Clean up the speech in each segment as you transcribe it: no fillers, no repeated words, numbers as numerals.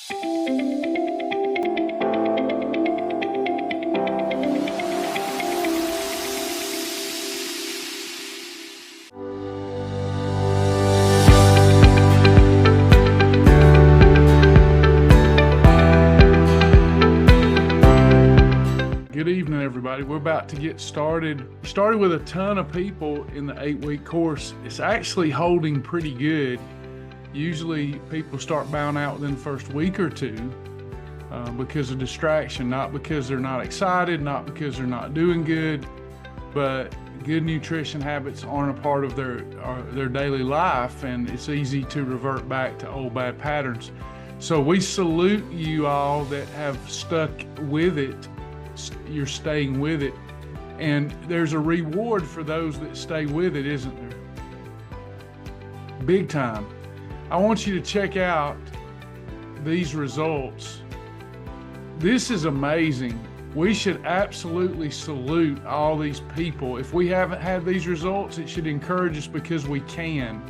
Good evening, everybody. We're about to get started. We started with a ton of people in the 8-week course. It's actually holding pretty good. Usually people start bowing out within the first week or two because of distraction, not because they're not excited, not because they're not doing good, but good nutrition habits aren't a part of their daily life, and it's easy to revert back to old bad patterns. So we salute you all that have stuck with it. You're staying with it, and there's a reward for those that stay with it, isn't there? Big time. I want you to check out these results. This is amazing. We should absolutely salute all these people. If we haven't had these results, it should encourage us because we can.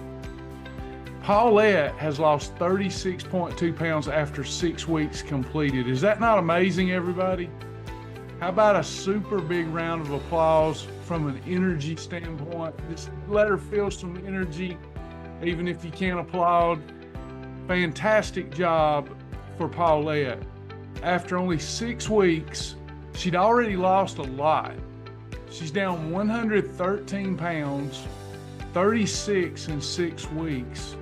Paulette has lost 36.2 pounds after 6 weeks completed. Is that not amazing, everybody? How about a super big round of applause from an energy standpoint? Just let her feel some energy, even if you can't applaud. Fantastic job for Paulette. After only 6 weeks, she'd already lost a lot. She's down 113 pounds, 36 in 6 weeks.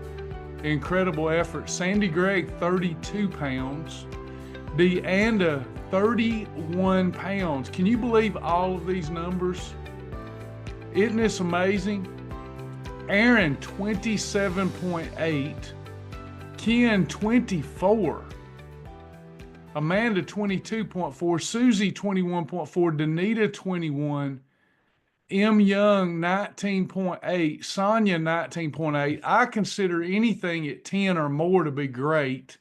Incredible effort. Sandy Gregg, 32 pounds. Deanda, 31 pounds. Can you believe all of these numbers? Isn't this amazing? Aaron, 27.8. Ken, 24. Amanda, 22.4. Susie, 21.4. Danita, 21. M. Young, 19.8. Sonia, 19.8. I consider anything at 10 or more to be great.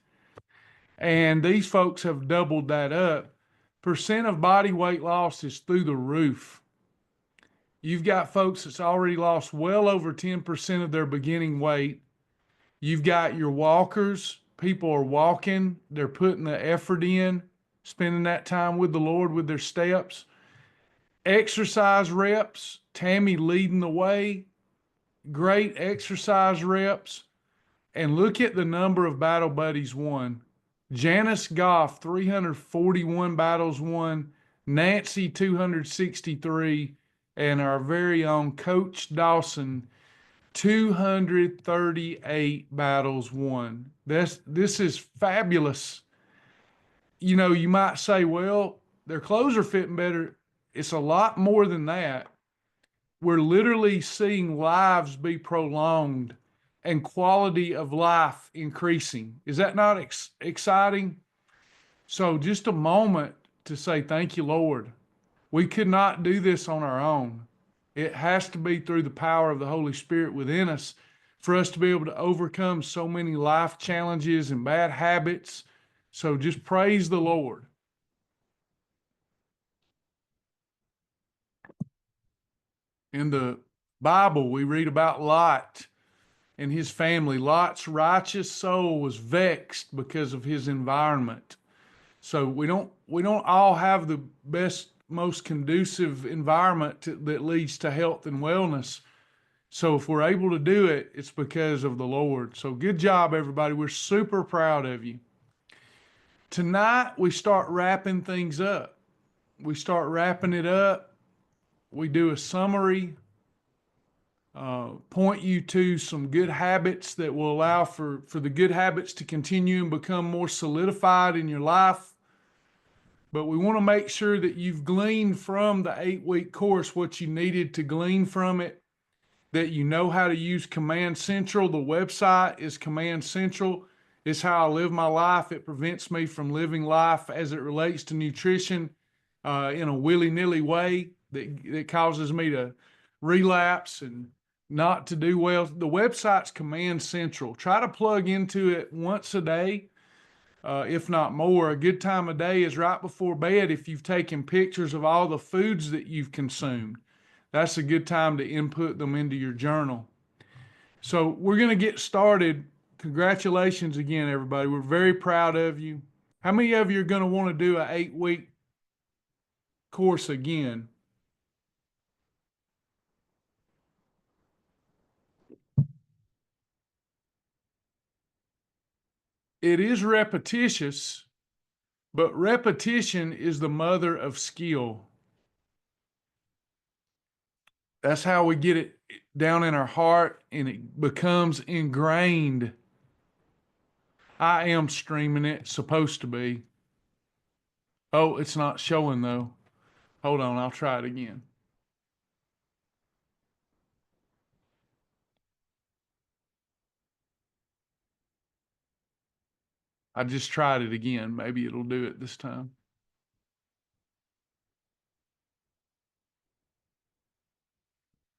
And these folks have doubled that up. Percent of body weight loss is through the roof. You've got folks that's already lost well over 10% of their beginning weight. You've got your walkers. People are walking. They're putting the effort in, spending that time with the Lord with their steps. Exercise reps. Tammy leading the way. Great exercise reps. And look at the number of battle buddies won. Janice Goff, 341 battles won. Nancy, 263. And our very own Coach Dawson, 238 battles won. This is fabulous. You know, you might say, well, their clothes are fitting better. It's a lot more than that. We're literally seeing lives be prolonged and quality of life increasing. Is that not exciting? So just a moment to say, thank you, Lord. We could not do this on our own. It has to be through the power of the Holy Spirit within us for us to be able to overcome so many life challenges and bad habits. So just praise the Lord. In the Bible, we read about Lot and his family. Lot's righteous soul was vexed because of his environment. So we don't all have the best, most conducive environment that leads to health and wellness. So if we're able to do it, it's because of the Lord. So good job, everybody. We're super proud of you. Tonight, we start wrapping things up. We start wrapping it up. We do a summary. Point you to some good habits that will allow for the good habits to continue and become more solidified in your life. But we want to make sure that you've gleaned from the 8-week course what you needed to glean from it, that you know how to use Command Central. The website is Command Central. It's how I live my life. It prevents me from living life as it relates to nutrition in a willy-nilly way that causes me to relapse and not to do well. The website's Command Central. Try to plug into it once a day, if not more. A good time of day is right before bed if you've taken pictures of all the foods that you've consumed. That's a good time to input them into your journal. So we're going to get started Congratulations again, everybody. We're very proud of you. How many of you are going to want to do an 8-week course again? It is repetitious, but repetition is the mother of skill. That's how we get it down in our heart and it becomes ingrained. I am streaming it, supposed to be. Oh, it's not showing though. Hold on, I'll try it again. I just tried it again. Maybe it'll do it this time.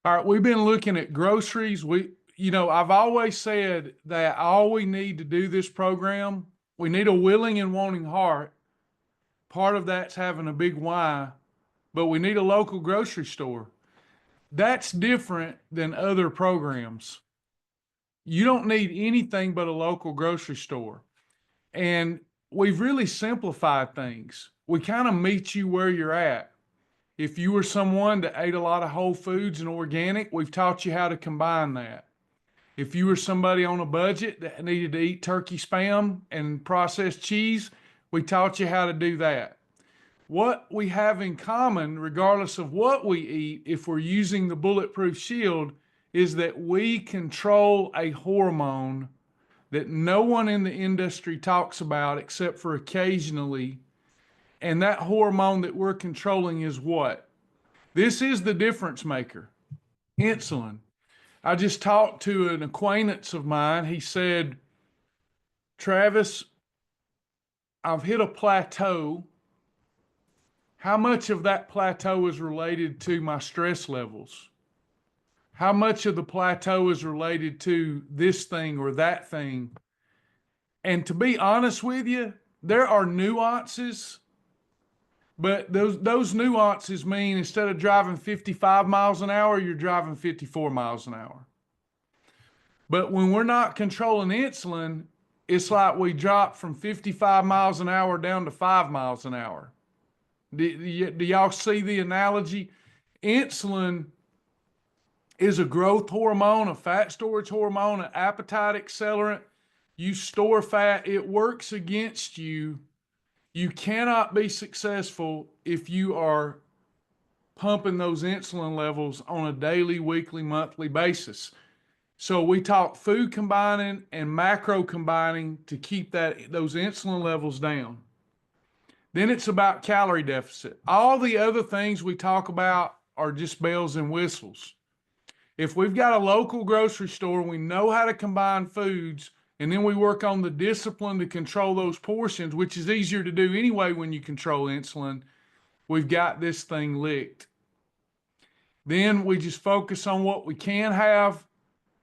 All right, we've been looking at groceries. I've always said that all we need to do this program, we need a willing and wanting heart. Part of that's having a big why, but we need a local grocery store. That's different than other programs. You don't need anything but a local grocery store. And we've really simplified things. We kind of meet you where you're at. If you were someone that ate a lot of whole foods and organic, we've taught you how to combine that. If you were somebody on a budget that needed to eat turkey spam and processed cheese, we taught you how to do that. What we have in common, regardless of what we eat, if we're using the Bulletproof Shield, is that we control a hormone that no one in the industry talks about except for occasionally. And that hormone that we're controlling is what? This is the difference maker, insulin. I just talked to an acquaintance of mine. He said, Travis, I've hit a plateau. How much of that plateau is related to my stress levels? How much of the plateau is related to this thing or that thing? And to be honest with you, there are nuances, but those nuances mean instead of driving 55 miles an hour, you're driving 54 miles an hour. But when we're not controlling insulin, it's like we drop from 55 miles an hour down to 5 miles an hour. Do y'all see the analogy? Insulin is a growth hormone, a fat storage hormone, an appetite accelerant. You store fat, it works against you. You cannot be successful if you are pumping those insulin levels on a daily, weekly, monthly basis. So we talk food combining and macro combining to keep those insulin levels down. Then it's about calorie deficit. All the other things we talk about are just bells and whistles. If we've got a local grocery store, we know how to combine foods, and then we work on the discipline to control those portions, which is easier to do anyway when you control insulin, we've got this thing licked. Then we just focus on what we can have,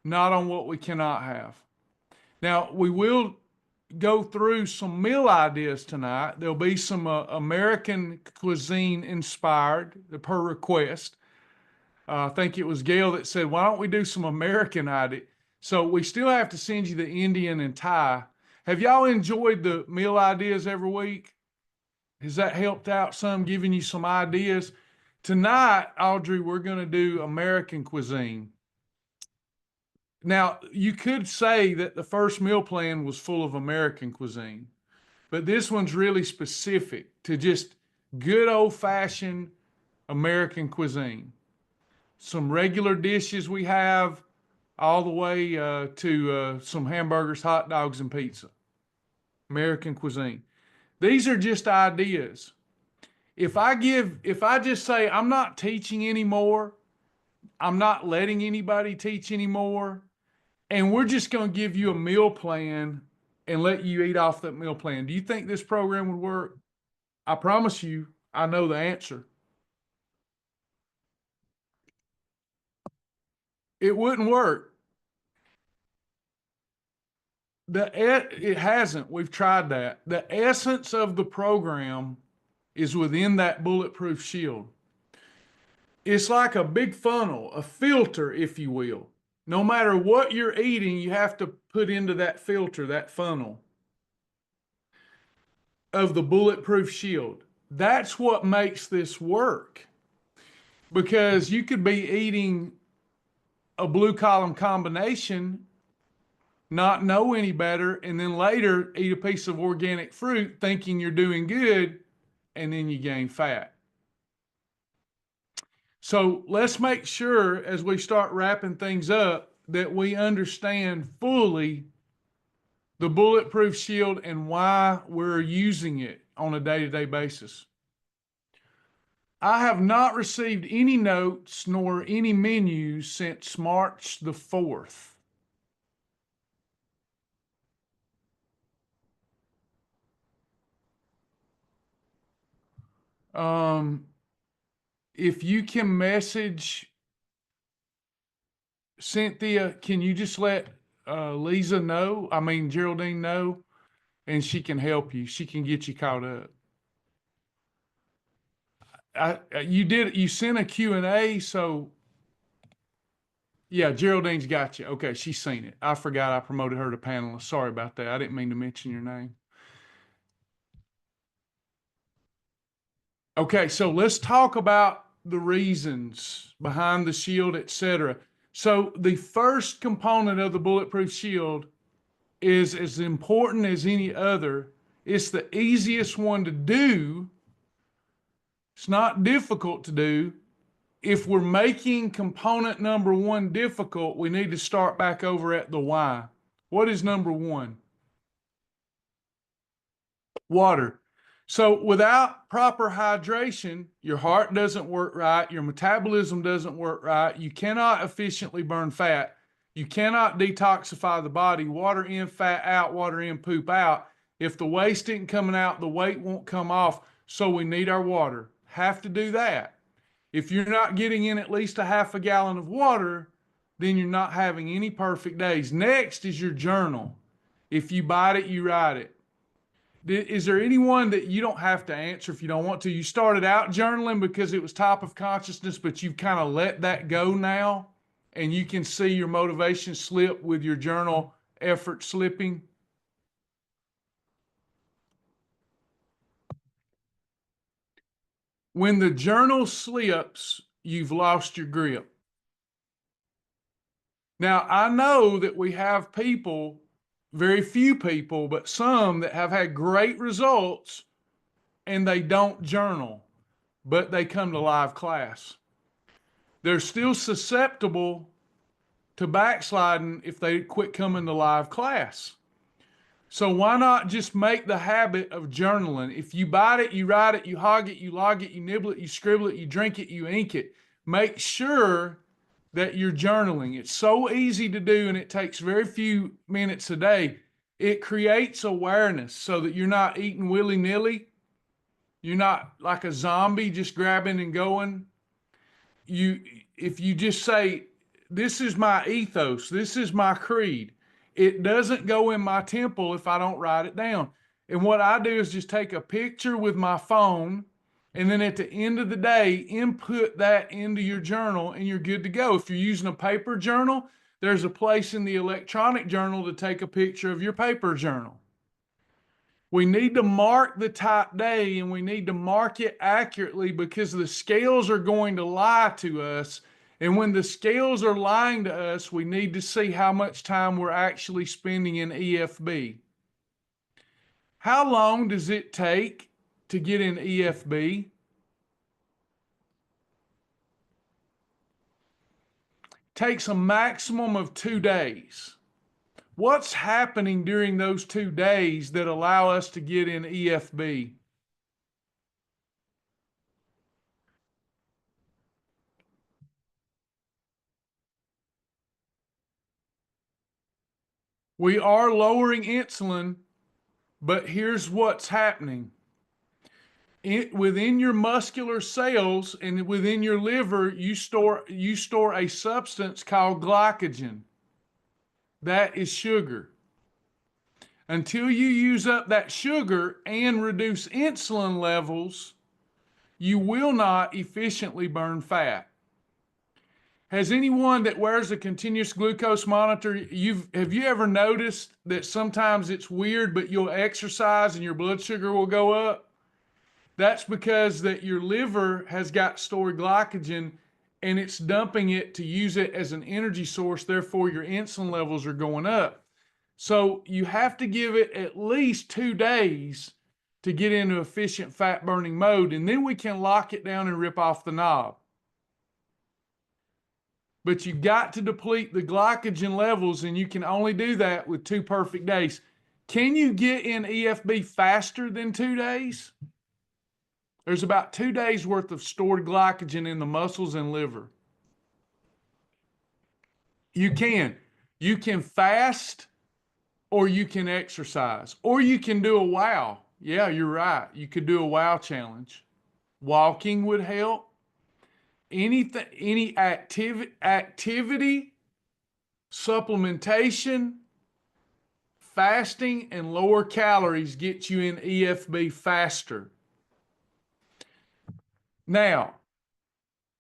not on what we cannot have. Now, we will go through some meal ideas tonight. There'll be some American cuisine inspired per request. I think it was Gail that said, why don't we do some American ideas? So we still have to send you the Indian and Thai. Have y'all enjoyed the meal ideas every week? Has that helped out some, giving you some ideas? Tonight, Audrey, we're going to do American cuisine. Now, you could say that the first meal plan was full of American cuisine, but this one's really specific to just good old-fashioned American cuisine. Some regular dishes we have, all the way to some hamburgers, hot dogs, and pizza. American cuisine. These are just ideas. If I just say, I'm not teaching anymore, I'm not letting anybody teach anymore, and we're just going to give you a meal plan and let you eat off that meal plan, do you think this program would work? I promise you, I know the answer. It wouldn't work. It hasn't. We've tried that. The essence of the program is within that Bulletproof Shield. It's like a big funnel, a filter, if you will. No matter what you're eating, you have to put into that filter, that funnel of the Bulletproof Shield. That's what makes this work. Because you could be eating a blue column combination, not know any better, and then later eat a piece of organic fruit thinking you're doing good, and then you gain fat. So let's make sure as we start wrapping things up that we understand fully the Bulletproof Shield and why we're using it on a day-to-day basis. I have not received any notes nor any menus since March the 4th. If you can message Cynthia, can you just let Lisa know? I mean, Geraldine know, and she can help you. She can get you caught up. You sent a Q&A, so yeah, Geraldine's got you. Okay, she's seen it. I forgot I promoted her to panelist. Sorry about that. I didn't mean to mention your name. Okay, so let's talk about the reasons behind the shield, etc. So the first component of the Bulletproof Shield is as important as any other. It's the easiest one to do. It's not difficult to do. If we're making component number one difficult, we need to start back over at the why. What is number one? Water. So without proper hydration, your heart doesn't work right, your metabolism doesn't work right, you cannot efficiently burn fat, you cannot detoxify the body, water in, fat out, water in, poop out. If the waste isn't coming out, the weight won't come off, so we need our water. Have to do that. If you're not getting in at least a half a gallon of water, then you're not having any perfect days. Next is your journal. If you bite it, you write it. Is there anyone that you don't have to answer if you don't want to? You started out journaling because it was top of consciousness, but you've kind of let that go now, and you can see your motivation slip with your journal effort slipping? When the journal slips, you've lost your grip. Now, I know that we have people, very few people, but some that have had great results and they don't journal, but they come to live class. They're still susceptible to backsliding if they quit coming to live class. So why not just make the habit of journaling? If you bite it, you write it, you hog it, you log it, you nibble it, you scribble it, you drink it, you ink it. Make sure that you're journaling. It's so easy to do, and it takes very few minutes a day. It creates awareness so that you're not eating willy-nilly. You're not like a zombie just grabbing and going. If you just say, this is my ethos, this is my creed, it doesn't go in my temple if I don't write it down. And what I do is just take a picture with my phone, and then at the end of the day, input that into your journal, and you're good to go. If you're using a paper journal, there's a place in the electronic journal to take a picture of your paper journal. We need to mark the type day, and we need to mark it accurately, because the scales are going to lie to us. And when the scales are lying to us, we need to see how much time we're actually spending in EFB. How long does it take to get in EFB? Takes a maximum of 2 days. What's happening during those 2 days that allow us to get in EFB? We are lowering insulin, but here's what's happening. Within your muscular cells and within your liver, you store a substance called glycogen. That is sugar. Until you use up that sugar and reduce insulin levels, you will not efficiently burn fat. Has anyone that wears a continuous glucose monitor, have you ever noticed that sometimes it's weird, but you'll exercise and your blood sugar will go up? That's because that your liver has got stored glycogen and it's dumping it to use it as an energy source. Therefore, your insulin levels are going up. So you have to give it at least 2 days to get into efficient fat burning mode, and then we can lock it down and rip off the knob. But you got to deplete the glycogen levels, and you can only do that with 2 perfect days. Can you get in EFB faster than 2 days? There's about 2 days worth of stored glycogen in the muscles and liver. You can. You can fast, or you can exercise, or you can do a wow. Yeah, you're right. You could do a wow challenge. Walking would help. Anything, any activity, supplementation, fasting, and lower calories get you in EFB faster. Now,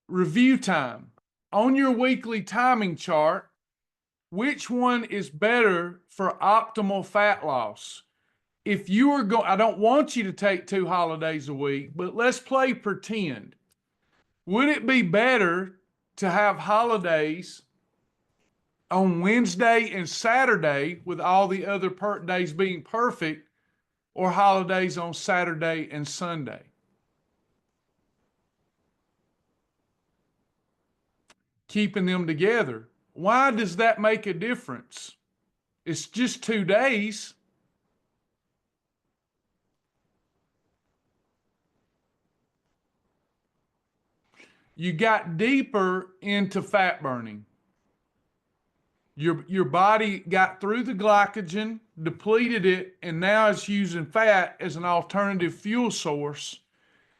review time. On your weekly timing chart, which one is better for optimal fat loss? If you are going, I don't want you to take 2 holidays a week, but let's play pretend. Would it be better to have holidays on Wednesday and Saturday with all the other days being perfect, or holidays on Saturday and Sunday? Keeping them together. Why does that make a difference? It's just 2 days. You got deeper into fat burning. Your body got through the glycogen, depleted it, and now it's using fat as an alternative fuel source.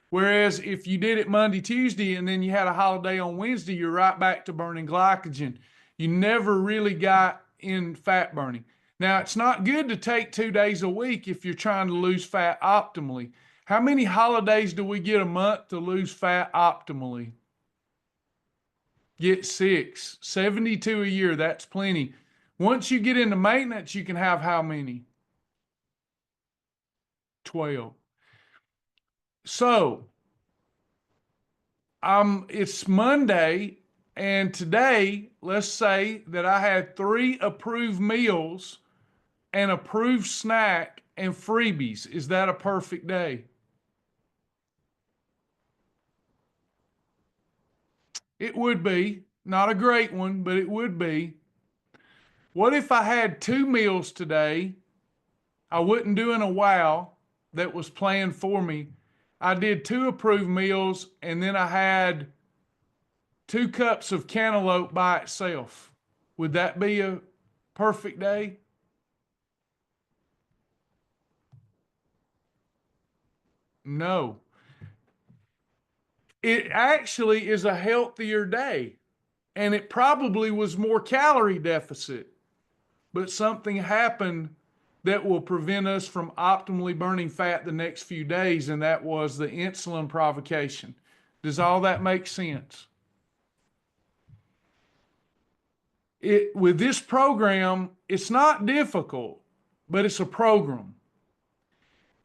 Whereas if you did it Monday, Tuesday, and then you had a holiday on Wednesday, you're right back to burning glycogen. You never really got in fat burning. Now, it's not good to take 2 days a week if you're trying to lose fat optimally. How many holidays do we get a month to lose fat optimally? Get 6. 72 a year, that's plenty. Once you get into maintenance, you can have how many? 12. So, it's Monday, and today, let's say that I had 3 approved meals, an approved snack, and freebies. Is that a perfect day? It would be. Not a great one, but it would be. What if I had 2 meals today? I wasn't doing a wow that was planned for me. I did 2 approved meals, and then I had 2 cups of cantaloupe by itself. Would that be a perfect day? No. It actually is a healthier day, and it probably was more calorie deficit, but something happened that will prevent us from optimally burning fat the next few days, and that was the insulin provocation. Does all that make sense? With this program, it's not difficult, but it's a program.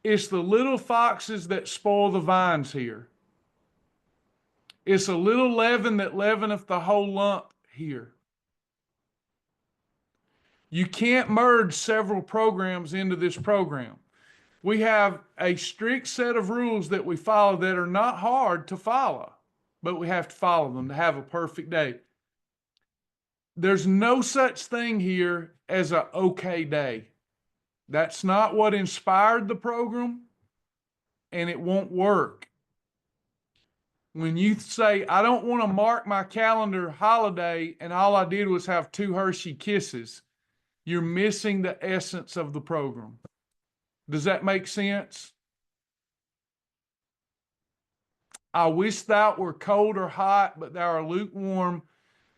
It's the little foxes that spoil the vines here. It's a little leaven that leaveneth the whole lump here. You can't merge several programs into this program. We have a strict set of rules that we follow that are not hard to follow, but we have to follow them to have a perfect day. There's no such thing here as an okay day. That's not what inspired the program, and it won't work. When you say, I don't want to mark my calendar holiday, and all I did was have 2 Hershey Kisses, you're missing the essence of the program. Does that make sense? I wish thou were cold or hot, but thou art lukewarm.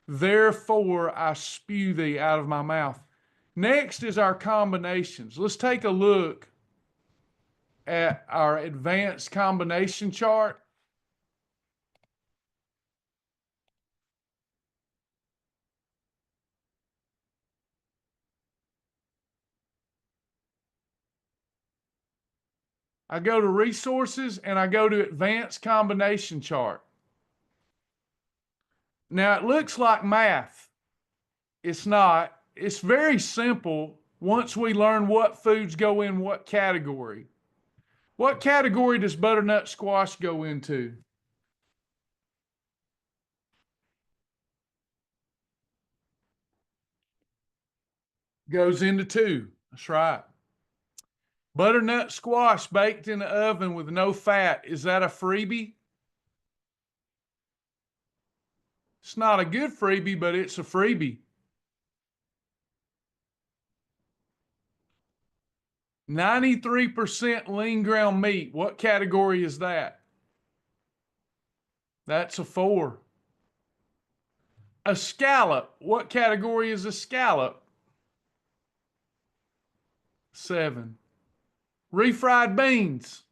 Therefore I spew thee out of my mouth. Next is our combinations. Let's take a look at our advanced combination chart. I go to resources and I go to advanced combination chart. Now it looks like math. It's not. It's very simple once we learn what foods go in what category. What category does butternut squash go into? Goes into 2. That's right. Butternut squash baked in the oven with no fat. Is that a freebie? It's not a good freebie, but it's a freebie. 93% lean ground meat. What category is that? That's a 4. A scallop. What category is a scallop? 7. Refried beans.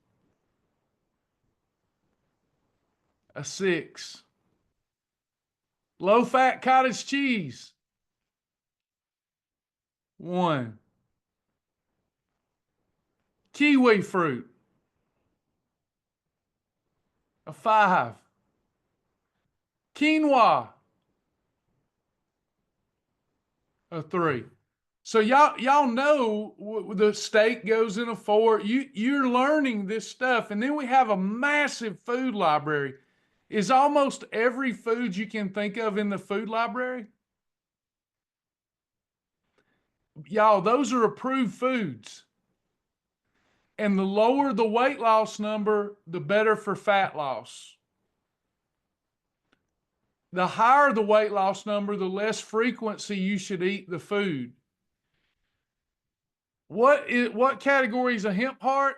A 6. Low-fat cottage cheese. 1. Kiwi fruit. A 5. Quinoa. A 3. So y'all know the steak goes in a 4. You're learning this stuff, and then we have a massive food library. Is almost every food you can think of in the food library? Y'all, those are approved foods. And the lower the weight loss number, the better for fat loss. The higher the weight loss number, the less frequency you should eat the food. What category is a hemp heart?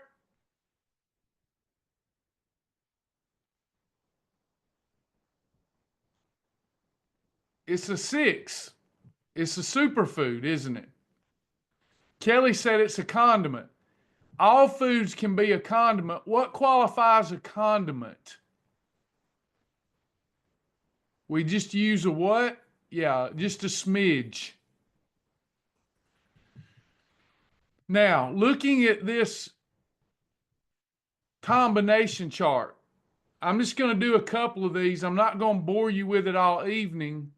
It's a 6. It's a superfood, isn't it? Kelly said it's a condiment. All foods can be a condiment. What qualifies a condiment? We just use a what? Yeah, just a smidge. Now, looking at this combination chart, I'm just going to do a couple of these. I'm not going to bore you with it all evening.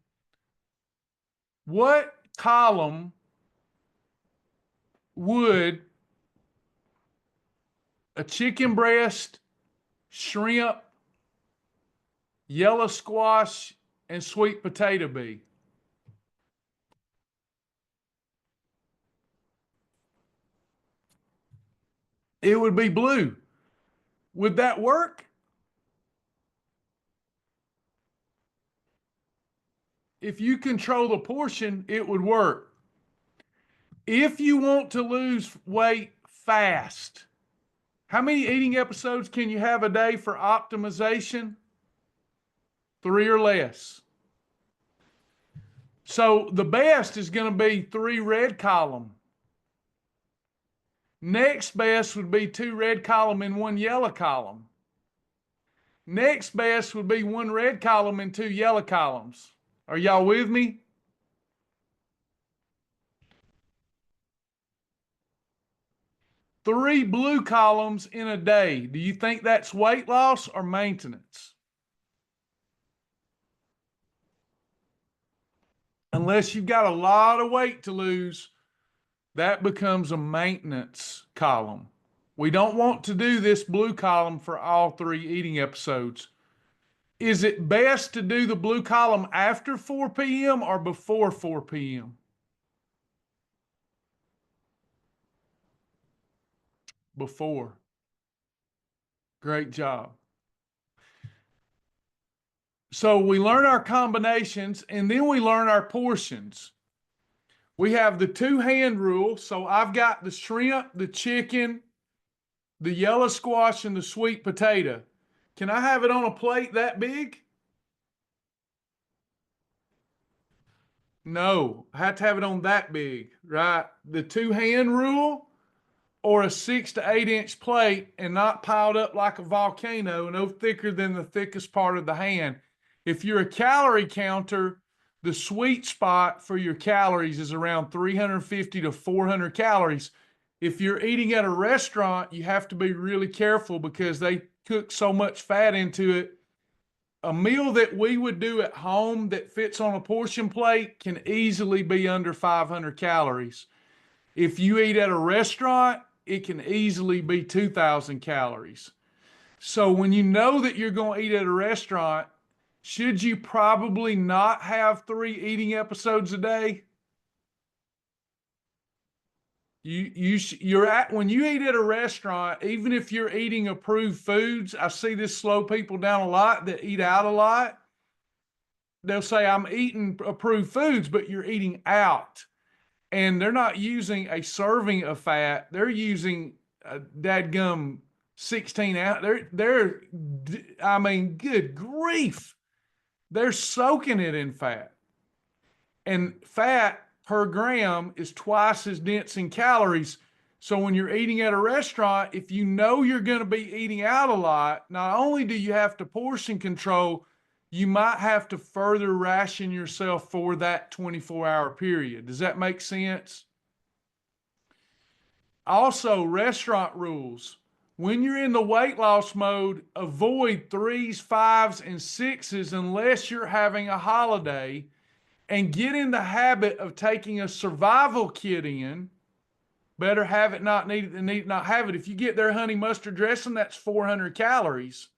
What column would a chicken breast, shrimp, yellow squash, and sweet potato be? It would be blue. Would that work? If you control the portion, it would work. If you want to lose weight fast, how many eating episodes can you have a day for optimization? 3 or less. So the best is going to be 3 red column. Next best would be 2 red column and 1 yellow column. Next best would be 1 red column and 2 yellow columns. Are y'all with me? Three blue columns in a day. Do you think that's weight loss or maintenance? Unless you've got a lot of weight to lose, that becomes a maintenance column. We don't want to do this blue column for all 3 eating episodes. Is it best to do the blue column after 4 p.m. or before 4 p.m.? Before. Great job. So we learn our combinations and then we learn our portions. We have the 2-hand rule. So I've got the shrimp, the chicken, the yellow squash, and the sweet potato. Can I have it on a plate that big? No, I have to have it on that big, right? The 2-hand rule or a 6 to 8 inch plate and not piled up like a volcano, no thicker than the thickest part of the hand. If you're a calorie counter, the sweet spot for your calories is around 350 to 400 calories. If you're eating at a restaurant, you have to be really careful because they cook so much fat into it. A meal that we would do at home that fits on a portion plate can easily be under 500 calories. If you eat at a restaurant, it can easily be 2,000 calories. So when you know that you're going to eat at a restaurant, should you probably not have 3 eating episodes a day? You're at, when you eat at a restaurant, even if you're eating approved foods, I see this slow people down a lot that eat out a lot. They'll say, I'm eating approved foods, but you're eating out. And they're not using a serving of fat. They're using a dadgum 16 ounce. I mean, good grief. They're soaking it in fat. And fat per gram is twice as dense in calories. So when you're eating at a restaurant, if you know you're going to be eating out a lot, not only do you have to portion control, you might have to further ration yourself for that 24-hour period. Does that make sense? Also, restaurant rules. When you're in the weight loss mode, avoid 3s, 5s, and 6s unless you're having a holiday, and get in the habit of taking a survival kit in. Better have it, not need it, than need it, not have it. If you get their honey mustard dressing, that's 400 calories.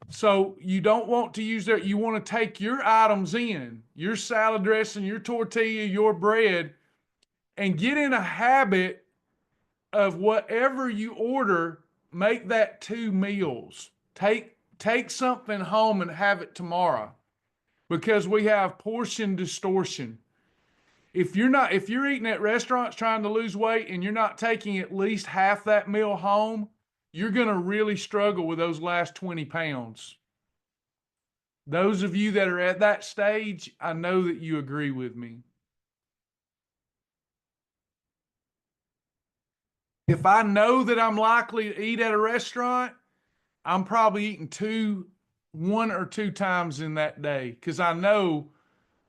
So you don't want to use that. You want to take your items in, your salad dressing, your tortilla, your bread, and get in a habit of whatever you order, make that 2 meals. Take something home and have it tomorrow, because we have portion distortion. If you're eating at restaurants trying to lose weight and you're not taking at least half that meal home, you're going to really struggle with those last 20 pounds. Those of you that are at that stage, I know that you agree with me. If I know that I'm likely to eat at a restaurant, I'm probably eating 1 or 2 times in that day, because I know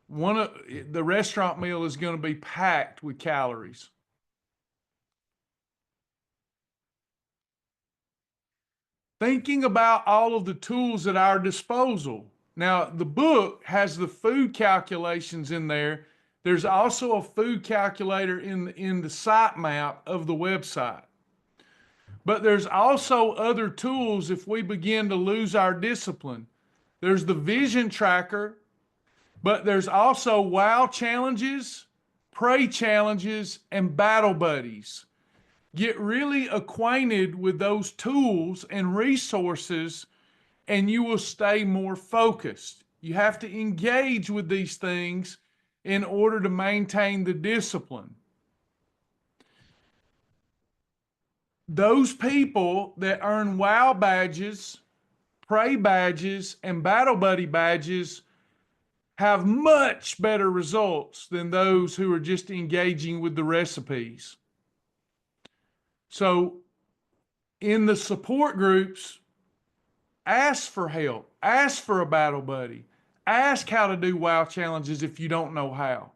the restaurant meal is going to be packed with calories. Thinking about all of the tools at our disposal. Now, the book has the food calculations in there. There's also a food calculator in the sitemap of the website. But there's also other tools if we begin to lose our discipline. There's the vision tracker, but there's also wow challenges, pray challenges, and battle buddies. Get really acquainted with those tools and resources, and you will stay more focused. You have to engage with these things in order to maintain the discipline. Those people that earn wow badges, pray badges, and battle buddy badges have much better results than those who are just engaging with the recipes. So in the support groups, ask for help, ask for a battle buddy, ask how to do wow challenges if you don't know how.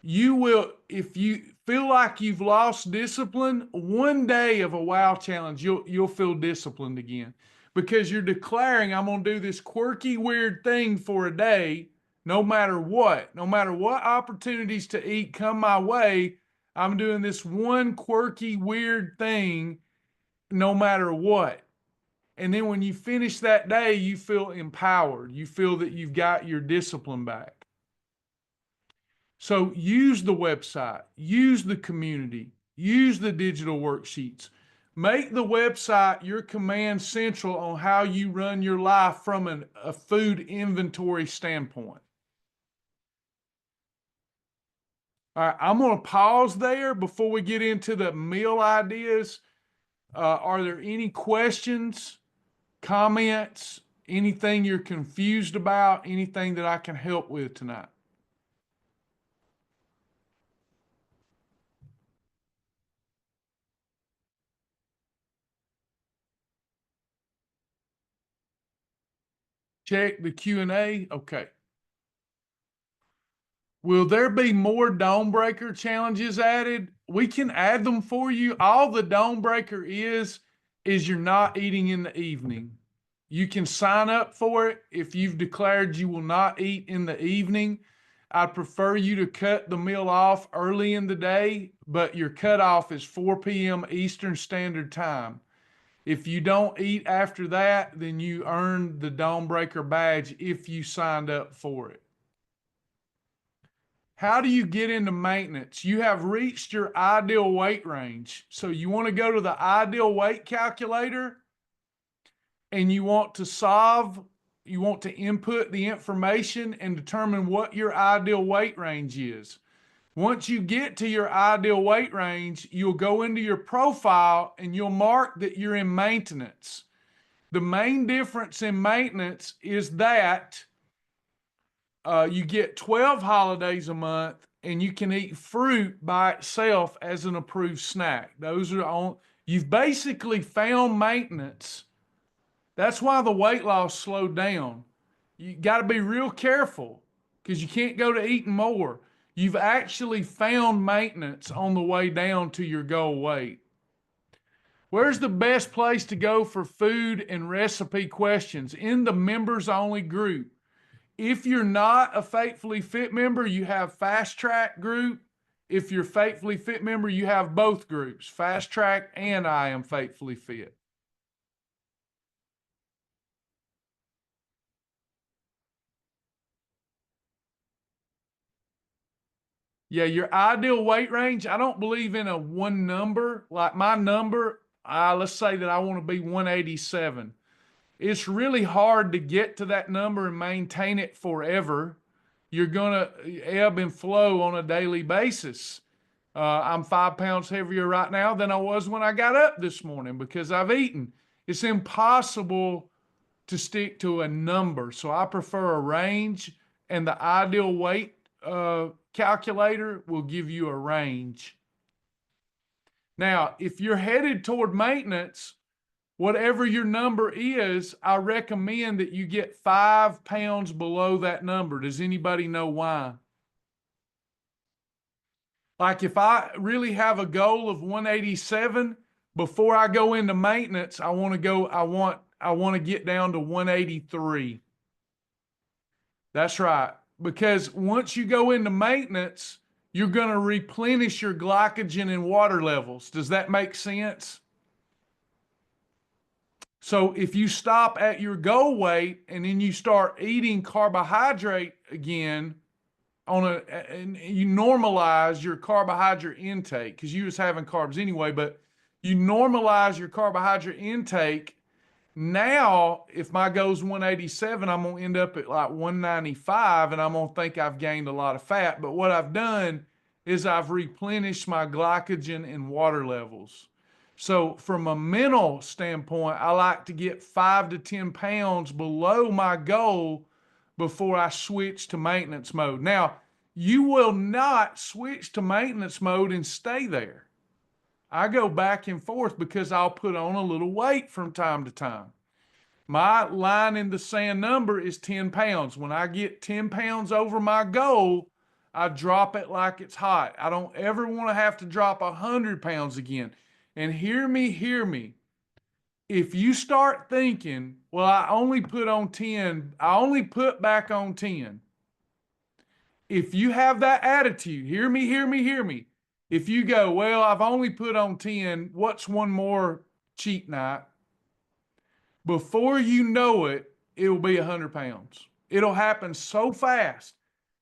You will, if you feel like you've lost discipline, one day of a wow challenge, you'll feel disciplined again, because you're declaring, I'm going to do this quirky, weird thing for a day, no matter what opportunities to eat come my way. I'm doing this one quirky, weird thing no matter what. And then when you finish that day, you feel empowered. You feel that you've got your discipline back. So use the website, use the community, use the digital worksheets. Make the website your command central on how you run your life from a food inventory standpoint. All right, I'm going to pause there before we get into the meal ideas. Are there any questions, comments, anything you're confused about, anything that I can help with tonight? Check the Q&A. Okay. Will there be more dome breaker challenges added? we can add them for you. All the Dome Breaker is you're not eating in the evening. You can sign up for it if you've declared you will not eat in the evening. I'd prefer you to cut the meal off early in the day, but your cutoff is 4 p.m. Eastern Standard Time. If you don't eat after that, then you earn the Dome Breaker badge if you signed up for it. How do you get into maintenance? You have reached your ideal weight range. So you want to go to the ideal weight calculator and you want to input the information and determine what your ideal weight range is. Once you get to your ideal weight range, you'll go into your profile and you'll mark that you're in maintenance. The main difference in maintenance is that you get 12 holidays a month and you can eat fruit by itself as an approved snack. You've basically found maintenance. That's why the weight loss slowed down. You got to be real careful because you can't go to eating more. You've actually found maintenance on the way down to your goal weight. Where's the best place to go for food and recipe questions? In the members only group. If you're not a Faithfully Fit member, you have Fast Track group. If you're Faithfully Fit member, you have both groups, Fast Track and I Am Faithfully Fit. Yeah, your ideal weight range, I don't believe in a one number. Like my number, let's say that I want to be 187. It's really hard to get to that number and maintain it forever. You're going to ebb and flow on a daily basis. I'm 5 pounds heavier right now than I was when I got up this morning because I've eaten. It's impossible to stick to a number. So I prefer a range, and the ideal weight calculator will give you a range. Now, if you're headed toward maintenance, whatever your number is, I recommend that you get 5 pounds below that number. Does anybody know why? Like if I really have a goal of 187, before I go into maintenance, I want to get down to 183. That's right. Because once you go into maintenance, you're going to replenish your glycogen and water levels. Does that make sense? So if you stop at your goal weight and then you start eating carbohydrate again and you normalize your carbohydrate intake, because you was having carbs anyway, but you normalize your carbohydrate intake. Now, if my goal's 187, I'm going to end up at like 195 and I'm going to think I've gained a lot of fat. But what I've done is I've replenished my glycogen and water levels. So from a mental standpoint, I like to get 5 to 10 pounds below my goal before I switch to maintenance mode. Now, you will not switch to maintenance mode and stay there. I go back and forth because I'll put on a little weight from time to time. My line in the sand number is 10 pounds. When I get 10 pounds over my goal, I drop it like it's hot. I don't ever want to have to drop 100 pounds again. And hear me. If you start thinking, well, I only put back on 10. If you have that attitude, hear me. If you go, well, I've only put on 10, what's one more cheat night? Before you know it, it'll be 100 pounds. It'll happen so fast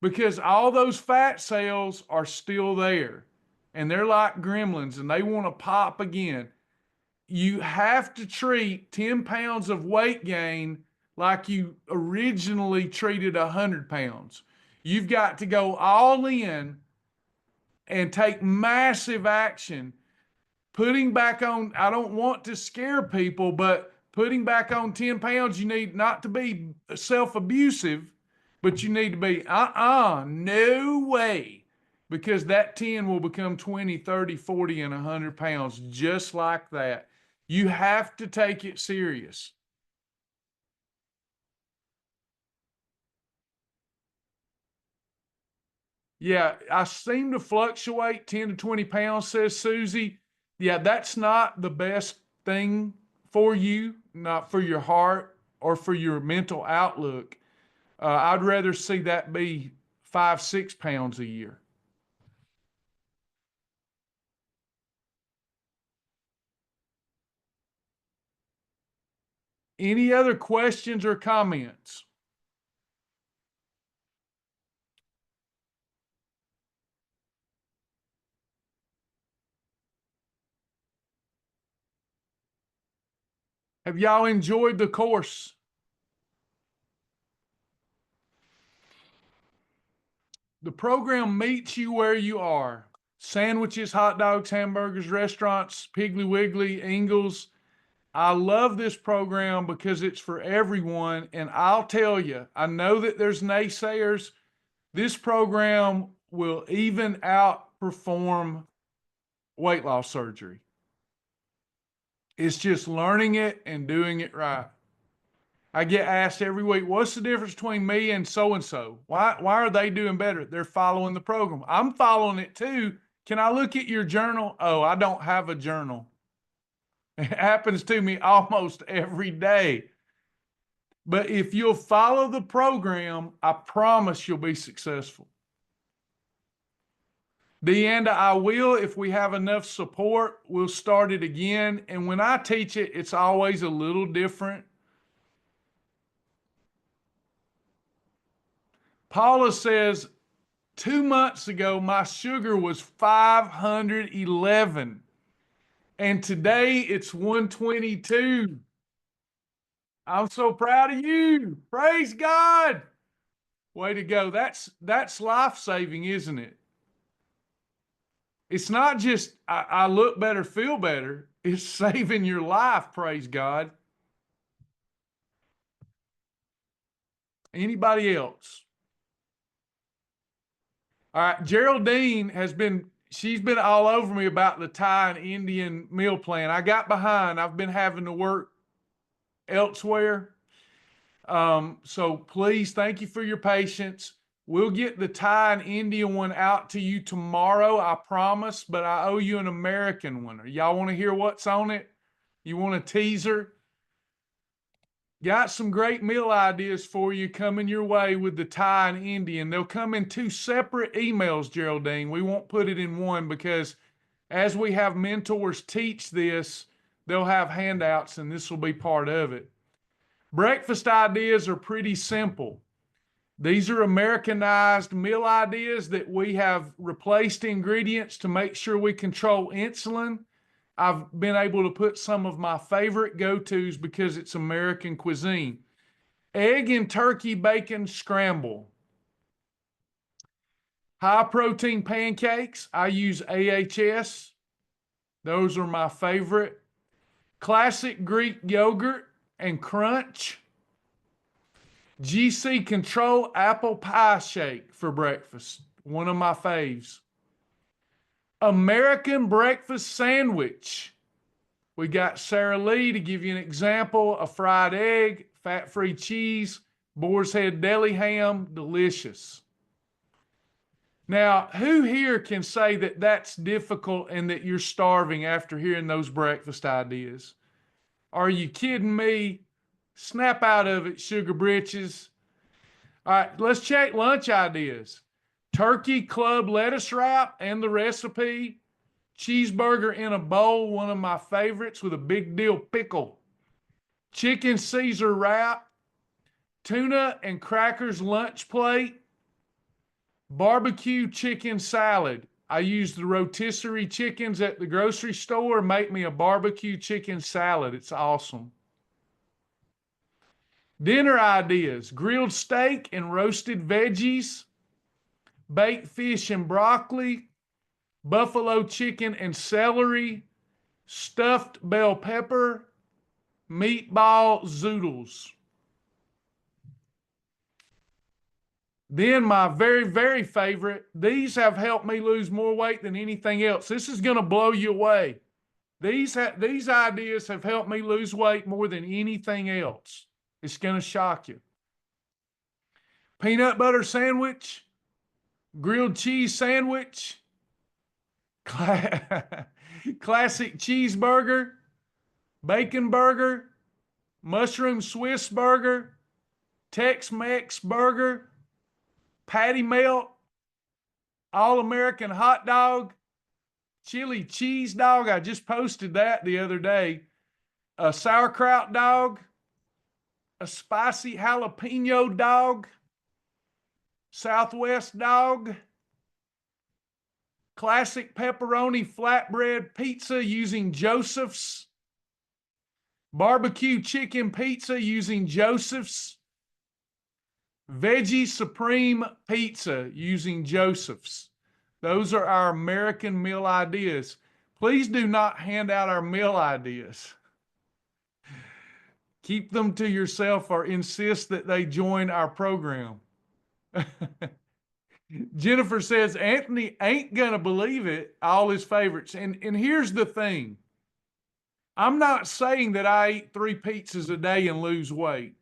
because all those fat cells are still there and they're like gremlins and they want to pop again. You have to treat 10 pounds of weight gain like you originally treated 100 pounds. You've got to go all in and take massive action. Putting back on, I don't want to scare people, but putting back on 10 pounds, you need not to be self-abusive, but you need to be, no way. Because that 10 will become 20, 30, 40, and 100 pounds just like that. You have to take it serious. Yeah, I seem to fluctuate 10 to 20 pounds, says Susie. Yeah, that's not the best thing for you, not for your heart or for your mental outlook. I'd rather see that be 5, 6 pounds a year. Any other questions or comments? Have y'all enjoyed the course? The program meets you where you are. Sandwiches, hot dogs, hamburgers, restaurants, Piggly Wiggly, Ingles. I love this program because it's for everyone. And I'll tell you, I know that there's naysayers. This program will even outperform weight loss surgery. It's just learning it and doing it right. I get asked every week, what's the difference between me and so and so? Why are they doing better? They're following the program. I'm following it too. Can I look at your journal? Oh, I don't have a journal. It happens to me almost every day. But if you'll follow the program, I promise you'll be successful. Deanda, I will, if we have enough support, we'll start it again. And when I teach it, it's always a little different. Paula says, 2 months ago, my sugar was 511. And today it's 122. I'm so proud of you. Praise God. Way to go. That's life-saving, isn't it? It's not just I look better, feel better. It's saving your life, praise God. Anybody else? All right, Geraldine she's been all over me about the Thai and Indian meal plan. I got behind. I've been having to work elsewhere. So please, thank you for your patience. We'll get the Thai and Indian one out to you tomorrow, I promise, but I owe you an American one. Y'all want to hear what's on it? You want a teaser? Got some great meal ideas for you coming your way with the Thai and Indian. They'll come in 2 separate emails, Geraldine. We won't put it in one because as we have mentors teach this, they'll have handouts and this will be part of it. Breakfast ideas are pretty simple. These are Americanized meal ideas that we have replaced ingredients to make sure we control insulin. I've been able to put some of my favorite go-tos because it's American cuisine. Egg and turkey bacon scramble. High protein pancakes. I use AHS. Those are my favorite. Classic Greek yogurt and crunch. GC Control apple pie shake for breakfast. One of my faves. American breakfast sandwich. We got Sarah Lee to give you an example. A fried egg, fat-free cheese, boar's head deli ham, delicious. Now, who here can say that that's difficult and that you're starving after hearing those breakfast ideas? Are you kidding me? Snap out of it, sugar britches. All right, let's check lunch ideas. Turkey club lettuce wrap and the recipe. Cheeseburger in a bowl, one of my favorites with a big deal pickle. Chicken Caesar wrap. Tuna and crackers lunch plate. Barbecue chicken salad. I use the rotisserie chickens at the grocery store. Make me a barbecue chicken salad. It's awesome. Dinner ideas. Grilled steak and roasted veggies. Baked fish and broccoli. Buffalo chicken and celery. Stuffed bell pepper. Meatball zoodles. Then my very, very favorite, these have helped me lose more weight than anything else. This is going to blow you away. These ideas have helped me lose weight more than anything else. It's going to shock you. Peanut butter sandwich, grilled cheese sandwich, classic cheeseburger, bacon burger, mushroom Swiss burger, Tex-Mex burger, patty melt, all-American hot dog, chili cheese dog. I just posted that the other day. A sauerkraut dog, a spicy jalapeno dog, Southwest dog, classic pepperoni flatbread pizza using Joseph's, barbecue chicken pizza using Joseph's, veggie supreme pizza using Joseph's. Those are our American meal ideas. Please do not hand out our meal ideas. Keep them to yourself or insist that they join our program. Jennifer says, Anthony ain't going to believe it, all his favorites. And here's the thing. I'm not saying that I eat 3 pizzas a day and lose weight.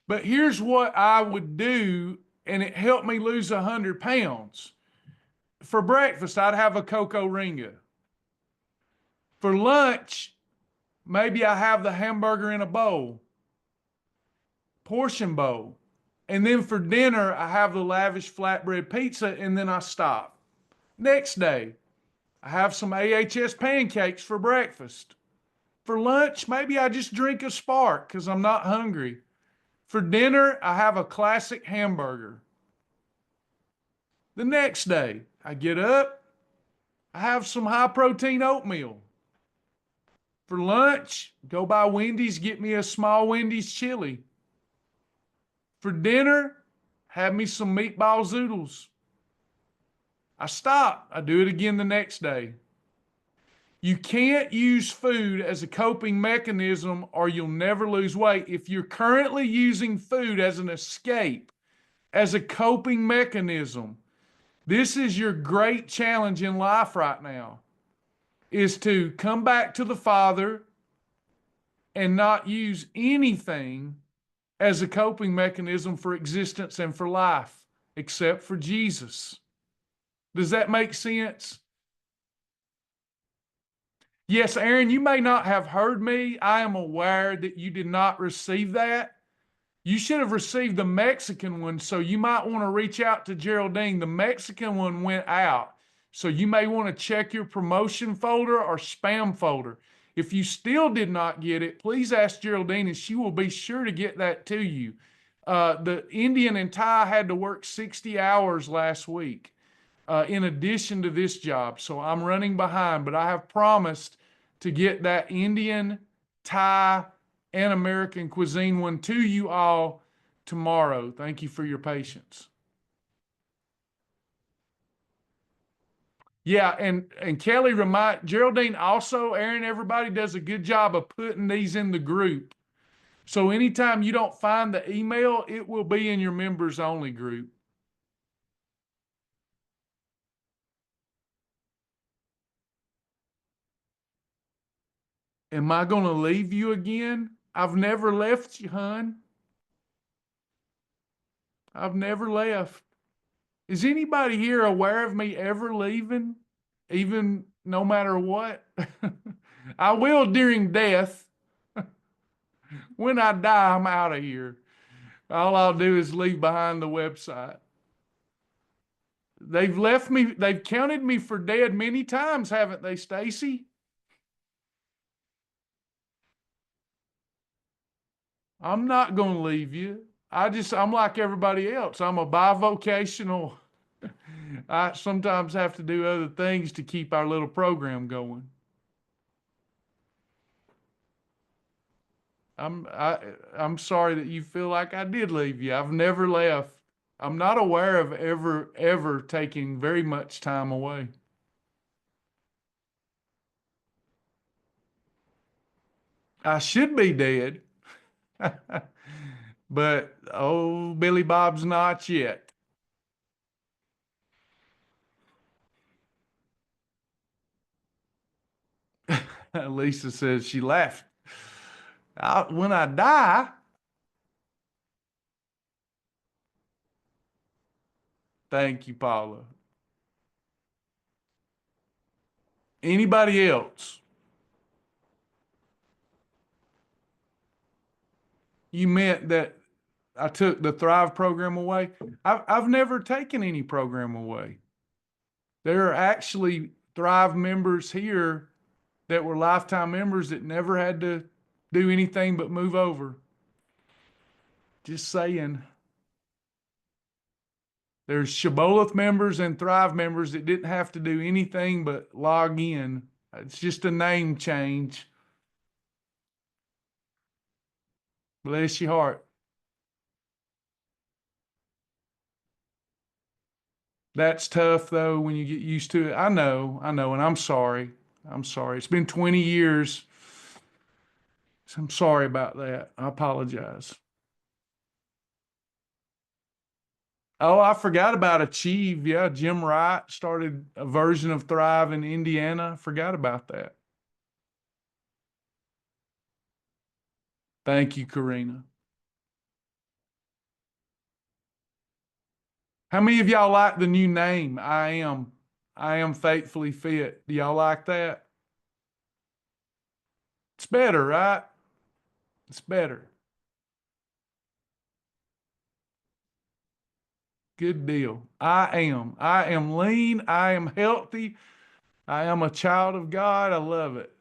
But here's what I would do, and it helped me lose 100 pounds. For breakfast, I'd have a cocoa ringa. For lunch, maybe I have the hamburger in a bowl, portion bowl. And then for dinner, I have the lavish flatbread pizza, and then I stop. Next day, I have some AHS pancakes for breakfast. For lunch, maybe I just drink a Spark because I'm not hungry. For dinner, I have a classic hamburger. The next day, I get up, I have some high-protein oatmeal. For lunch, go by Wendy's, get me a small Wendy's chili. For dinner, have me some meatball zoodles. I stop. I do it again the next day. You can't use food as a coping mechanism or you'll never lose weight. If you're currently using food as an escape, as a coping mechanism, this is your great challenge in life right now, is to come back to the Father and not use anything as a coping mechanism for existence and for life, except for Jesus. Does that make sense? Yes, Aaron, you may not have heard me. I am aware that you did not receive that. You should have received the Mexican one, so you might want to reach out to Geraldine. The Mexican one went out, so you may want to check your promotion folder or spam folder. If you still did not get it, please ask Geraldine, and she will be sure to get that to you. The Indian and Thai had to work 60 hours last week in addition to this job, so I'm running behind, but I have promised to get that Indian, Thai, and American cuisine one to you all tomorrow. Thank you for your patience. Yeah, and Kelly Geraldine also, Aaron, everybody does a good job of putting these in the group. So anytime you don't find the email, it will be in your members only group. Am I going to leave you again? I've never left you, hon. I've never left. Is anybody here aware of me ever leaving, even no matter what? I will during death. When I die, I'm out of here. All I'll do is leave behind the website. They've left me, they've counted me for dead many times, haven't they, Stacy? I'm not going to leave you. I'm like everybody else. I'm a bivocational. I sometimes have to do other things to keep our little program going. I'm sorry that you feel like I did leave you. I've never left. I'm not aware of ever taking very much time away. I should be dead. But oh, Billy Bob's not yet. Lisa says she laughed. When I die, Thank you, Paula. Anybody else? You meant that I took the Thrive program away? I've never taken any program away. There are actually Thrive members here that were lifetime members that never had to do anything but move over. Just saying. There's Shibboleth members and Thrive members that didn't have to do anything but log in. It's just a name change. Bless your heart. That's tough though when you get used to it. I know, and I'm sorry. I'm sorry. It's been 20 years. So I'm sorry about that. I apologize. Oh, I forgot about Achieve. Yeah, Jim Wright started a version of Thrive in Indiana. Forgot about that. Thank you, Karina. How many of y'all like the new name? I am faithfully fit. Do y'all like that? It's better, right? It's better. Good deal. I am. I am lean. I am healthy. I am a child of God. I love it.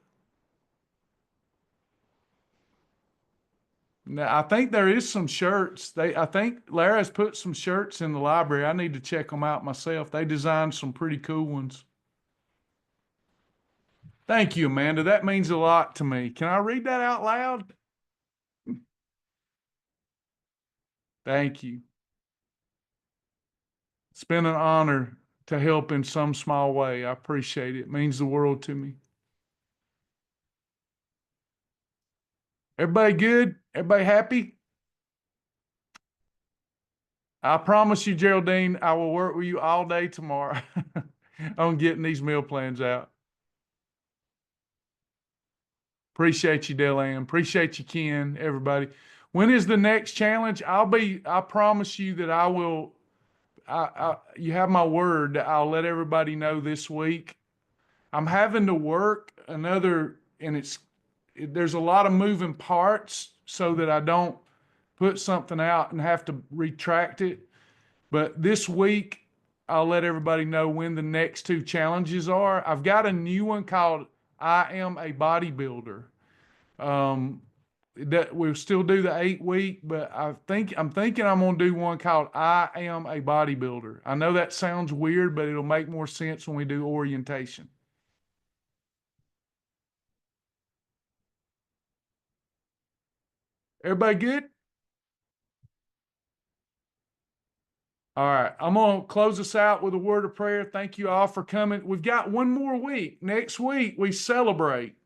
Now, I think there is some shirts. I think Lara's put some shirts in the library. I need to check them out myself. They designed some pretty cool ones. Thank you, Amanda. That means a lot to me. Can I read that out loud? Thank you. It's been an honor to help in some small way. I appreciate it. It means the world to me. Everybody good? Everybody happy? I promise you, Geraldine, I will work with you all day tomorrow on getting these meal plans out. Appreciate you, Delanne. Appreciate you, Ken, everybody. When is the next challenge? I promise you that I will, you have my word that I'll let everybody know this week. I'm having to work another, and there's a lot of moving parts so that I don't put something out and have to retract it. But this week, I'll let everybody know when the next two challenges are. I've got a new one called I Am a Bodybuilder. That we'll still do the 8 week, but I'm thinking I'm gonna do one called I Am a Bodybuilder. I know that sounds weird, but it'll make more sense when we do orientation. Everybody good? All right, I'm going to close us out with a word of prayer. Thank you all for coming. We've got one more week. Next week, we celebrate.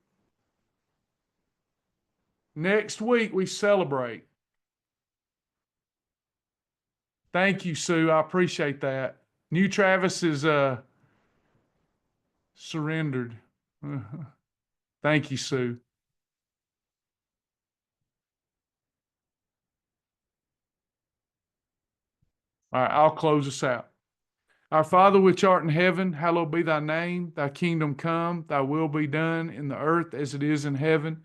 Next week, we celebrate. Thank you, Sue. I appreciate that. New Travis is surrendered. Thank you, Sue. All right, I'll close us out. Our Father which art in heaven, hallowed be thy name. Thy kingdom come, thy will be done in the earth as it is in heaven.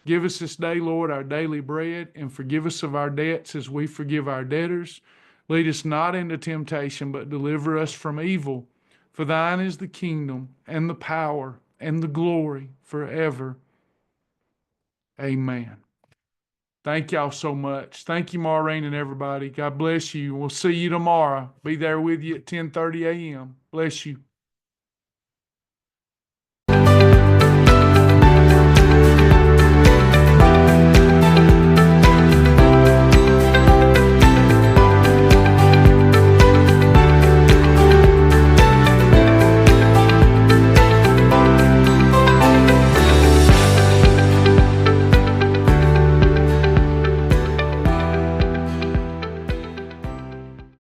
Give us this day, Lord, our daily bread, and forgive us of our debts as we forgive our debtors. Lead us not into temptation, but deliver us from evil. For thine is the kingdom, and the power, and the glory forever. Amen. Thank y'all so much. Thank you, Maureen, and everybody. God bless you. We'll see you tomorrow. Be there with you at 10:30 a.m. Bless you.